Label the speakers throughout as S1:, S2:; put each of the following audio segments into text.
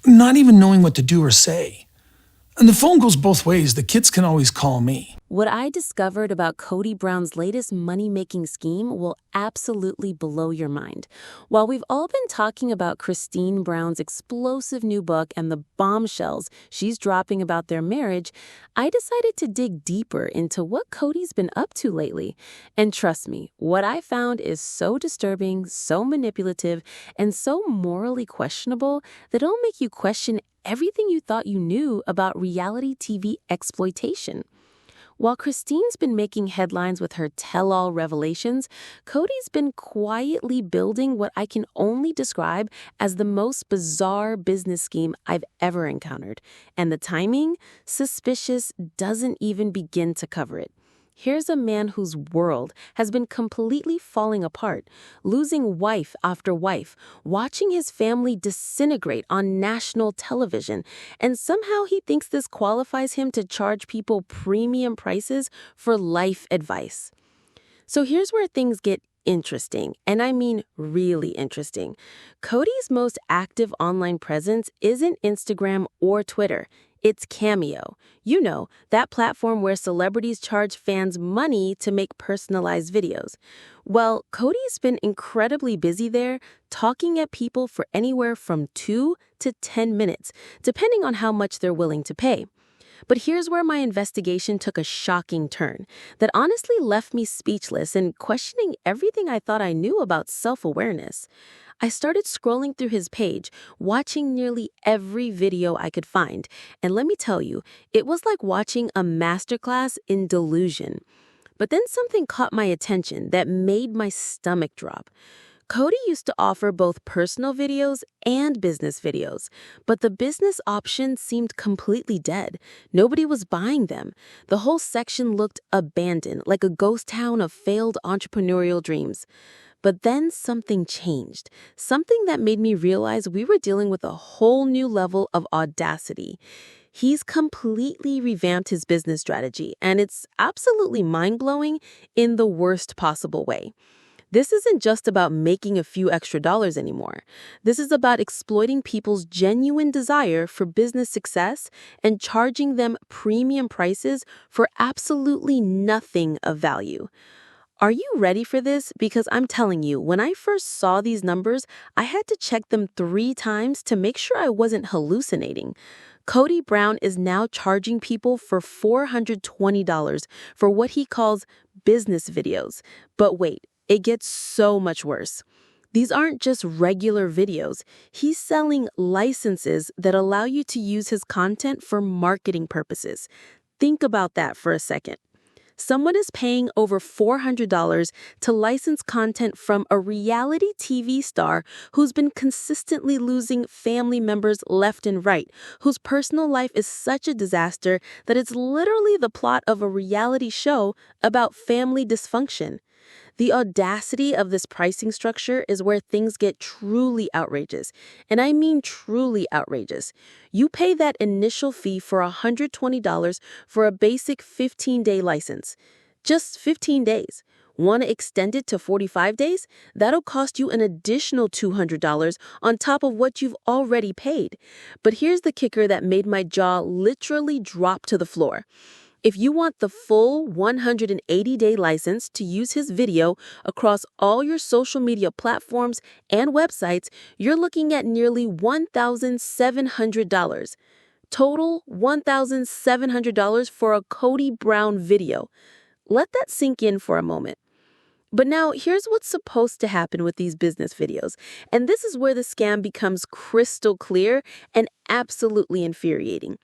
S1: not even knowing what to do or say. And the phone goes both ways. The kids can always call me.
S2: What I discovered about Kody Brown's latest money-making scheme will absolutely blow your mind. While we've all been talking about Christine Brown's explosive new book and the bombshells she's dropping about their marriage, I decided to dig deeper into what Kody's been up to lately. And trust me, what I found is so disturbing, so manipulative, and so morally questionable that it'll make you question everything you thought you knew about reality TV exploitation. While Christine's been making headlines with her tell-all revelations, Kody's been quietly building what I can only describe as the most bizarre business scheme I've ever encountered. And the timing, suspicious, doesn't even begin to cover it. Here's a man whose world has been completely falling apart, losing wife after wife, watching his family disintegrate on national television, and somehow he thinks this qualifies him to charge people premium prices for life advice. So here's where things get interesting, and I mean really interesting. Kody's most active online presence isn't Instagram or Twitter. It's Cameo. You know, that platform where celebrities charge fans money to make personalized videos. Well, Kody's been incredibly busy there, talking at people for anywhere from 2 to 10 minutes, depending on how much they're willing to pay. But here's where my investigation took a shocking turn that honestly left me speechless and questioning everything I thought I knew about self-awareness. I started scrolling through his page, watching nearly every video I could find, and let me tell you, it was like watching a masterclass in delusion. But then something caught my attention that made my stomach drop. Kody used to offer both personal videos and business videos, but the business option seemed completely dead. Nobody was buying them. The whole section looked abandoned, like a ghost town of failed entrepreneurial dreams. But then something changed, something that made me realize we were dealing with a whole new level of audacity. He's completely revamped his business strategy, and it's absolutely mind-blowing in the worst possible way. This isn't just about making a few extra dollars anymore. This is about exploiting people's genuine desire for business success and charging them premium prices for absolutely nothing of value. Are you ready for this? Because I'm telling you, when I first saw these numbers, I had to check them 3 times to make sure I wasn't hallucinating. Kody Brown is now charging people for $420 for what he calls business videos. But wait, it gets so much worse. These aren't just regular videos. He's selling licenses that allow you to use his content for marketing purposes. Think about that for a second. Someone is paying over $400 to license content from a reality TV star who's been consistently losing family members left and right, whose personal life is such a disaster that it's literally the plot of a reality show about family dysfunction. The audacity of this pricing structure is where things get truly outrageous. And I mean truly outrageous. You pay that initial fee for $120 for a basic 15-day license. Just 15 days. Want to extend it to 45 days? That'll cost you an additional $200 on top of what you've already paid. But here's the kicker that made my jaw literally drop to the floor. If you want the full 180-day license to use his video across all your social media platforms and websites, you're looking at nearly $1,700. Total $1,700 for a Kody Brown video. Let that sink in for a moment. But now, here's what's supposed to happen with these business videos. And this is where the scam becomes crystal clear and absolutely infuriating.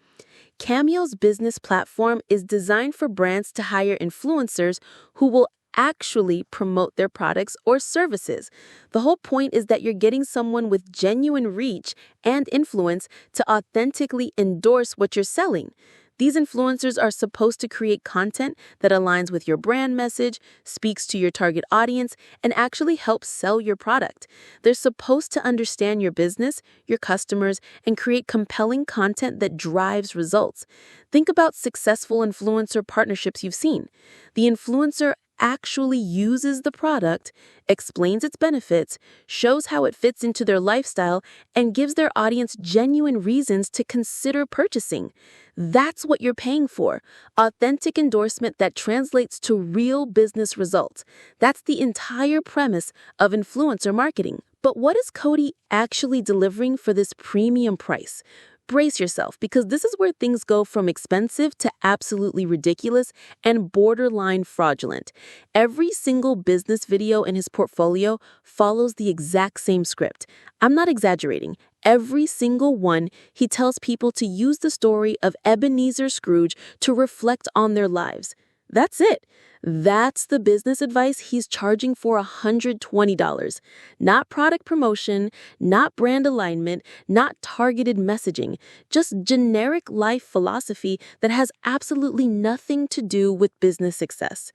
S2: Cameo's business platform is designed for brands to hire influencers who will actually promote their products or services. The whole point is that you're getting someone with genuine reach and influence to authentically endorse what you're selling. These influencers are supposed to create content that aligns with your brand message, speaks to your target audience, and actually helps sell your product. They're supposed to understand your business, your customers, and create compelling content that drives results. Think about successful influencer partnerships you've seen. The influencer actually uses the product, explains its benefits, shows how it fits into their lifestyle, and gives their audience genuine reasons to consider purchasing. That's what you're paying for. Authentic endorsement that translates to real business results. That's the entire premise of influencer marketing. But what is Kody actually delivering for this premium price? Brace yourself, because this is where things go from expensive to absolutely ridiculous and borderline fraudulent. Every single business video in his portfolio follows the exact same script. I'm not exaggerating. Every single one, he tells people to use the story of Ebenezer Scrooge to reflect on their lives. That's it. That's the business advice he's charging for $120. Not product promotion, not brand alignment, not targeted messaging, just generic life philosophy that has absolutely nothing to do with business success.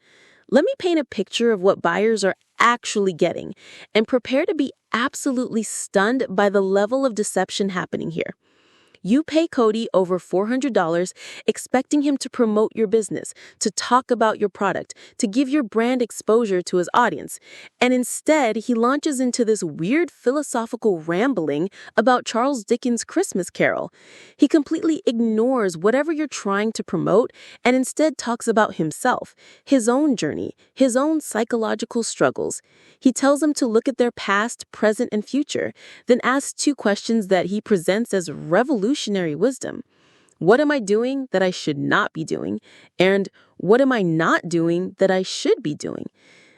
S2: Let me paint a picture of what buyers are actually getting, and prepare to be absolutely stunned by the level of deception happening here. You pay Kody over $400, expecting him to promote your business, to talk about your product, to give your brand exposure to his audience. And instead, he launches into this weird philosophical rambling about Charles Dickens' Christmas Carol. He completely ignores whatever you're trying to promote and instead talks about himself, his own journey, his own psychological struggles. He tells them to look at their past, present, and future, then asks two questions that he presents as revolutionary wisdom. What am I doing that I should not be doing? And what am I not doing that I should be doing?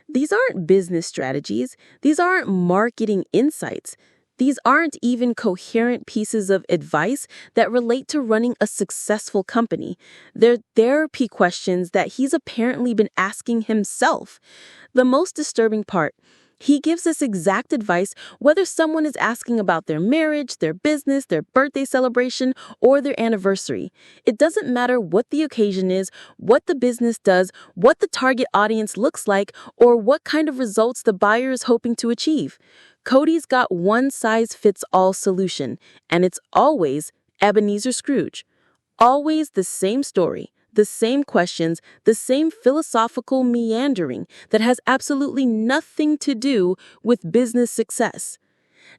S2: These aren't business strategies. These aren't marketing insights. These aren't even coherent pieces of advice that relate to running a successful company. They're therapy questions that he's apparently been asking himself. The most disturbing part, he gives us exact advice whether someone is asking about their marriage, their business, their birthday celebration, or their anniversary. It doesn't matter what the occasion is, what the business does, what the target audience looks like, or what kind of results the buyer is hoping to achieve. Kody's got one-size-fits-all solution, and it's always Ebenezer Scrooge. Always the same story, the same questions, the same philosophical meandering that has absolutely nothing to do with business success.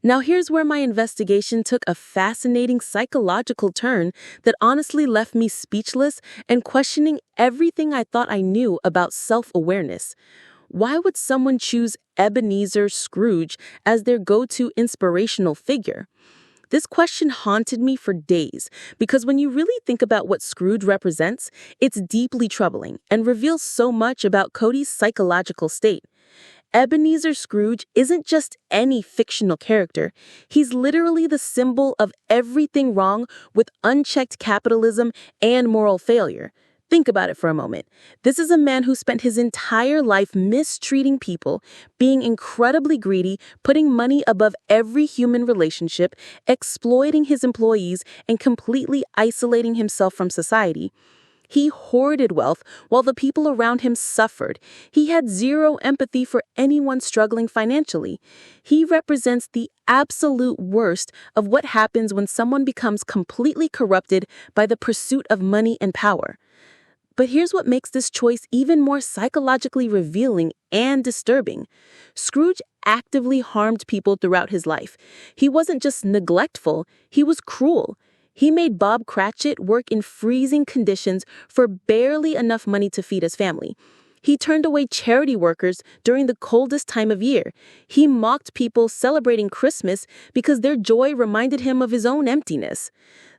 S2: Now here's where my investigation took a fascinating psychological turn that honestly left me speechless and questioning everything I thought I knew about self-awareness. Why would someone choose Ebenezer Scrooge as their go-to inspirational figure? This question haunted me for days, because when you really think about what Scrooge represents, it's deeply troubling and reveals so much about Kody's psychological state. Ebenezer Scrooge isn't just any fictional character. He's literally the symbol of everything wrong with unchecked capitalism and moral failure. Think about it for a moment. This is a man who spent his entire life mistreating people, being incredibly greedy, putting money above every human relationship, exploiting his employees, and completely isolating himself from society. He hoarded wealth while the people around him suffered. He had zero empathy for anyone struggling financially. He represents the absolute worst of what happens when someone becomes completely corrupted by the pursuit of money and power. But here's what makes this choice even more psychologically revealing and disturbing. Scrooge actively harmed people throughout his life. He wasn't just neglectful, he was cruel. He made Bob Cratchit work in freezing conditions for barely enough money to feed his family. He turned away charity workers during the coldest time of year. He mocked people celebrating Christmas because their joy reminded him of his own emptiness.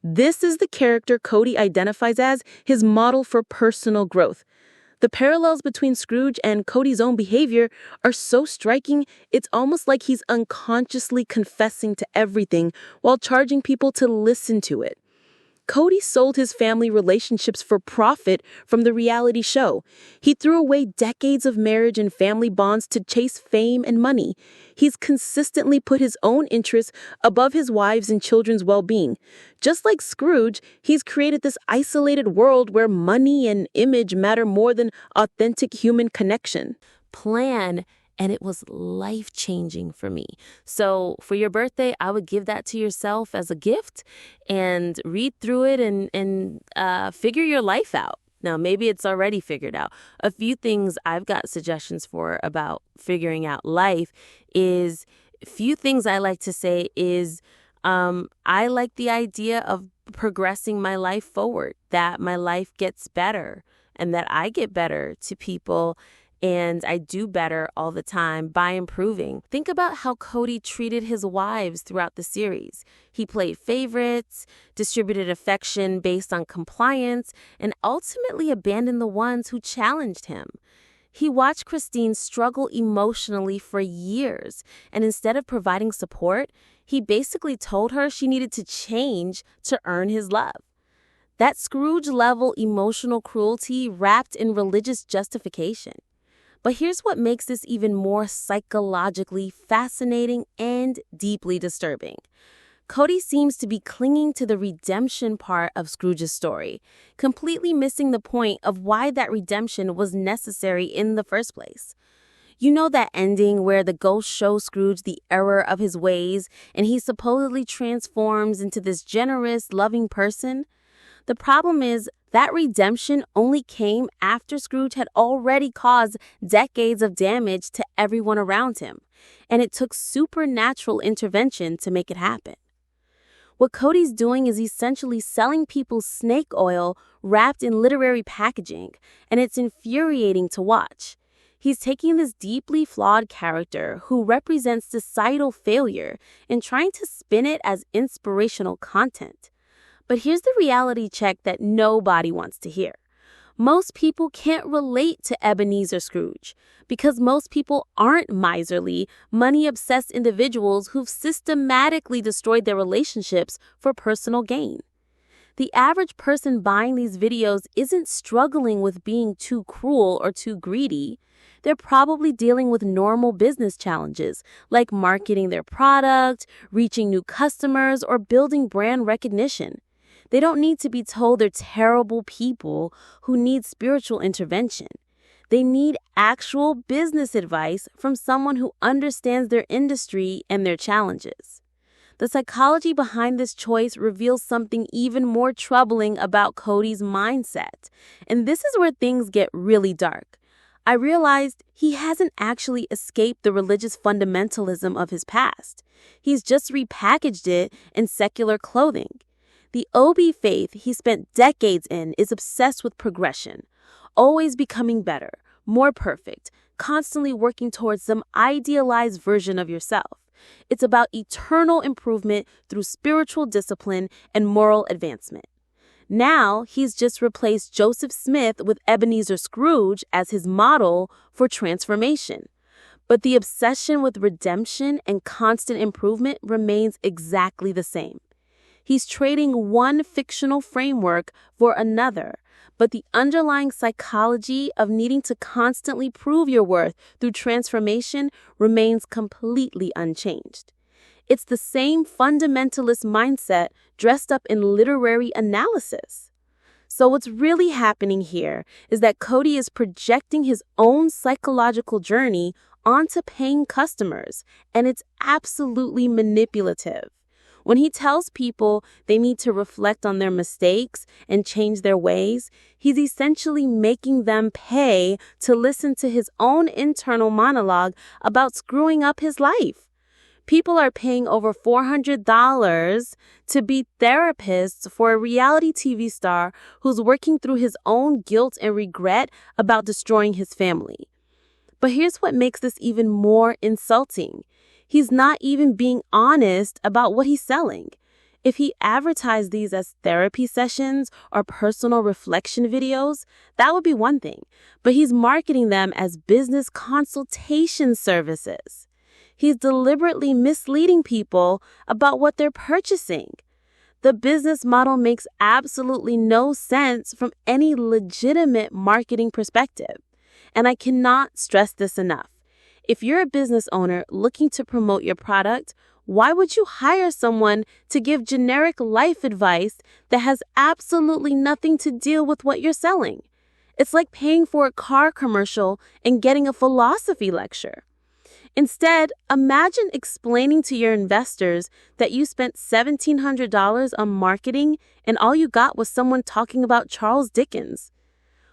S2: This is the character Kody identifies as his model for personal growth. The parallels between Scrooge and Kody's own behavior are so striking, it's almost like he's unconsciously confessing to everything while charging people to listen to it. Kody sold his family relationships for profit from the reality show. He threw away decades of marriage and family bonds to chase fame and money. He's consistently put his own interests above his wives' and children's well-being. Just like Scrooge, he's created this isolated world where money and image matter more than authentic human connection. And it was life-changing for me. So for your birthday, I would give that to yourself as a gift and read through it and figure your life out. Now, maybe it's already figured out. A few things I've got suggestions for about figuring out life is, few things I like to say is, I like the idea of progressing my life forward, that my life gets better and that I get better to people and I do better all the time by improving. Think about how Kody treated his wives throughout the series. He played favorites, distributed affection based on compliance, and ultimately abandoned the ones who challenged him. He watched Christine struggle emotionally for years, and instead of providing support, he basically told her she needed to change to earn his love. That Scrooge-level emotional cruelty wrapped in religious justification. But here's what makes this even more psychologically fascinating and deeply disturbing. Kody seems to be clinging to the redemption part of Scrooge's story, completely missing the point of why that redemption was necessary in the first place. You know that ending where the ghost shows Scrooge the error of his ways and he supposedly transforms into this generous, loving person? The problem is that redemption only came after Scrooge had already caused decades of damage to everyone around him, and it took supernatural intervention to make it happen. What Kody's doing is essentially selling people snake oil wrapped in literary packaging, and it's infuriating to watch. He's taking this deeply flawed character who represents societal failure and trying to spin it as inspirational content. But here's the reality check that nobody wants to hear. Most people can't relate to Ebenezer Scrooge because most people aren't miserly, money-obsessed individuals who've systematically destroyed their relationships for personal gain. The average person buying these videos isn't struggling with being too cruel or too greedy. They're probably dealing with normal business challenges like marketing their product, reaching new customers, or building brand recognition. They don't need to be told they're terrible people who need spiritual intervention. They need actual business advice from someone who understands their industry and their challenges. The psychology behind this choice reveals something even more troubling about Kody's mindset. And this is where things get really dark. I realized he hasn't actually escaped the religious fundamentalism of his past. He's just repackaged it in secular clothing. The OB faith he spent decades in is obsessed with progression, always becoming better, more perfect, constantly working towards some idealized version of yourself. It's about eternal improvement through spiritual discipline and moral advancement. Now, he's just replaced Joseph Smith with Ebenezer Scrooge as his model for transformation. But the obsession with redemption and constant improvement remains exactly the same. He's trading one fictional framework for another, but the underlying psychology of needing to constantly prove your worth through transformation remains completely unchanged. It's the same fundamentalist mindset dressed up in literary analysis. So what's really happening here is that Kody is projecting his own psychological journey onto paying customers, and it's absolutely manipulative. When he tells people they need to reflect on their mistakes and change their ways, he's essentially making them pay to listen to his own internal monologue about screwing up his life. People are paying over $400 to be therapists for a reality TV star who's working through his own guilt and regret about destroying his family. But here's what makes this even more insulting. He's not even being honest about what he's selling. If he advertised these as therapy sessions or personal reflection videos, that would be one thing. But he's marketing them as business consultation services. He's deliberately misleading people about what they're purchasing. The business model makes absolutely no sense from any legitimate marketing perspective. And I cannot stress this enough. If you're a business owner looking to promote your product, why would you hire someone to give generic life advice that has absolutely nothing to deal with what you're selling? It's like paying for a car commercial and getting a philosophy lecture. Instead, imagine explaining to your investors that you spent $1,700 on marketing and all you got was someone talking about Charles Dickens.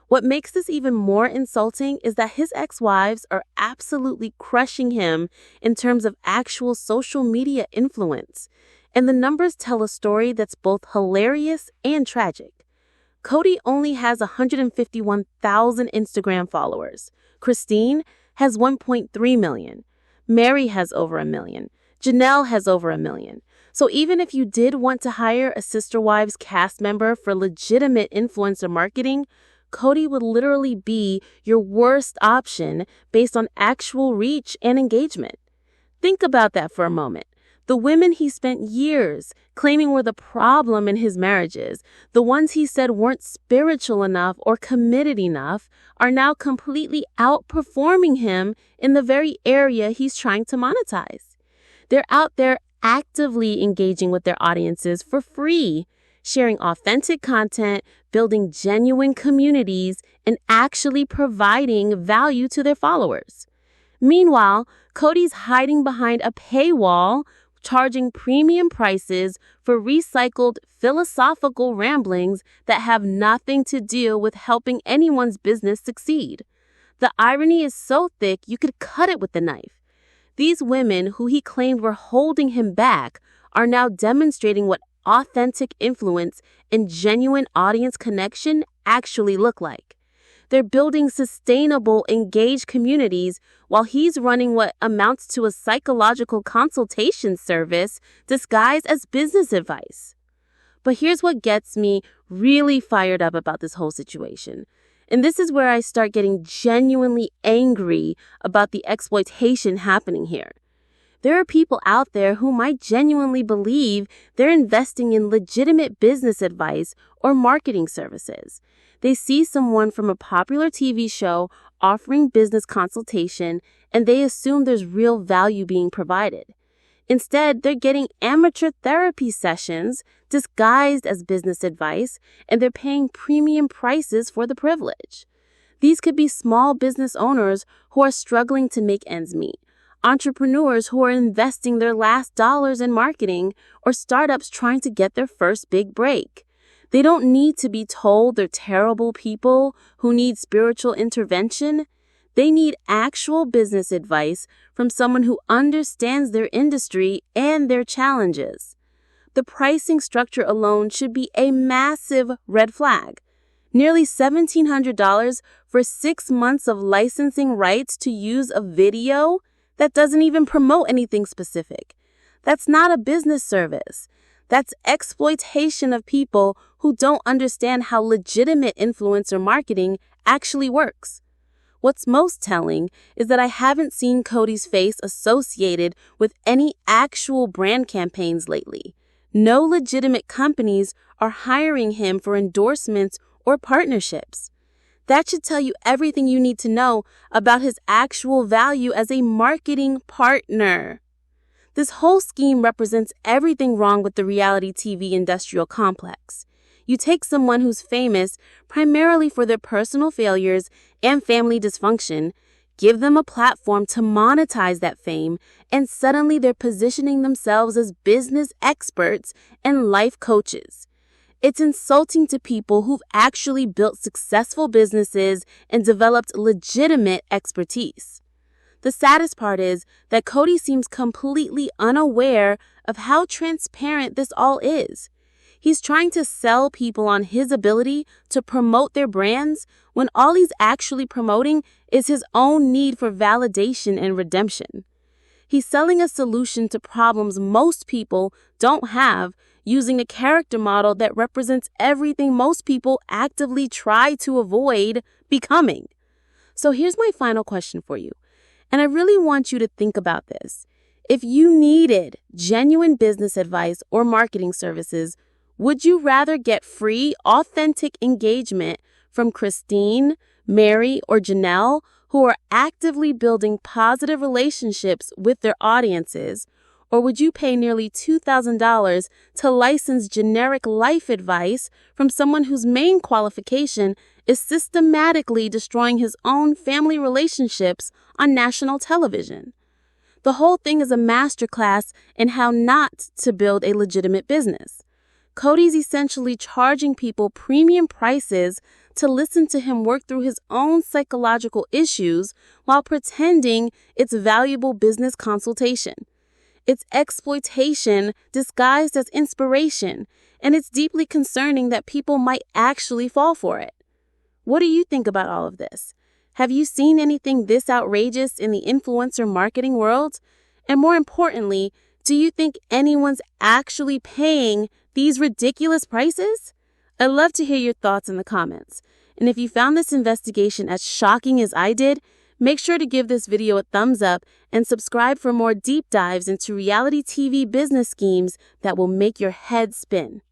S2: What makes this even more insulting is that his ex-wives are absolutely crushing him in terms of actual social media influence. And the numbers tell a story that's both hilarious and tragic. Kody only has 151,000 Instagram followers. Christine has 1.3 million. Mary has over 1 million. Janelle has over 1 million. So even if you did want to hire a Sister Wives cast member for legitimate influencer marketing, Kody would literally be your worst option based on actual reach and engagement. Think about that for a moment. The women he spent years claiming were the problem in his marriages, the ones he said weren't spiritual enough or committed enough, are now completely outperforming him in the very area he's trying to monetize. They're out there actively engaging with their audiences for free, sharing authentic content, building genuine communities, and actually providing value to their followers. Meanwhile, Kody's hiding behind a paywall, charging premium prices for recycled philosophical ramblings that have nothing to do with helping anyone's business succeed. The irony is so thick you could cut it with a knife. These women who he claimed were holding him back are now demonstrating what authentic influence and genuine audience connection actually look like. They're building sustainable, engaged communities while he's running what amounts to a psychological consultation service disguised as business advice. But here's what gets me really fired up about this whole situation. And this is where I start getting genuinely angry about the exploitation happening here. There are people out there who might genuinely believe they're investing in legitimate business advice or marketing services. They see someone from a popular TV show offering business consultation, and they assume there's real value being provided. Instead, they're getting amateur therapy sessions disguised as business advice, and they're paying premium prices for the privilege. These could be small business owners who are struggling to make ends meet, entrepreneurs who are investing their last dollars in marketing, or startups trying to get their first big break. They don't need to be told they're terrible people who need spiritual intervention. They need actual business advice from someone who understands their industry and their challenges. The pricing structure alone should be a massive red flag. Nearly $1,700 for 6 months of licensing rights to use a video that doesn't even promote anything specific. That's not a business service. That's exploitation of people who don't understand how legitimate influencer marketing actually works. What's most telling is that I haven't seen Kody's face associated with any actual brand campaigns lately. No legitimate companies are hiring him for endorsements or partnerships. That should tell you everything you need to know about his actual value as a marketing partner. This whole scheme represents everything wrong with the reality TV industrial complex. You take someone who's famous primarily for their personal failures and family dysfunction, give them a platform to monetize that fame, and suddenly they're positioning themselves as business experts and life coaches. It's insulting to people who've actually built successful businesses and developed legitimate expertise. The saddest part is that Kody seems completely unaware of how transparent this all is. He's trying to sell people on his ability to promote their brands when all he's actually promoting is his own need for validation and redemption. He's selling a solution to problems most people don't have using a character model that represents everything most people actively try to avoid becoming. So here's my final question for you. And I really want you to think about this. If you needed genuine business advice or marketing services, would you rather get free, authentic engagement from Christine, Mary, or Janelle, who are actively building positive relationships with their audiences? Or would you pay nearly $2,000 to license generic life advice from someone whose main qualification is systematically destroying his own family relationships on national television? The whole thing is a masterclass in how not to build a legitimate business. Kody's essentially charging people premium prices to listen to him work through his own psychological issues while pretending it's valuable business consultation. It's exploitation disguised as inspiration, and it's deeply concerning that people might actually fall for it. What do you think about all of this? Have you seen anything this outrageous in the influencer marketing world? And more importantly, do you think anyone's actually paying these ridiculous prices? I'd love to hear your thoughts in the comments. And if you found this investigation as shocking as I did, make sure to give this video a thumbs up and subscribe for more deep dives into reality TV business schemes that will make your head spin.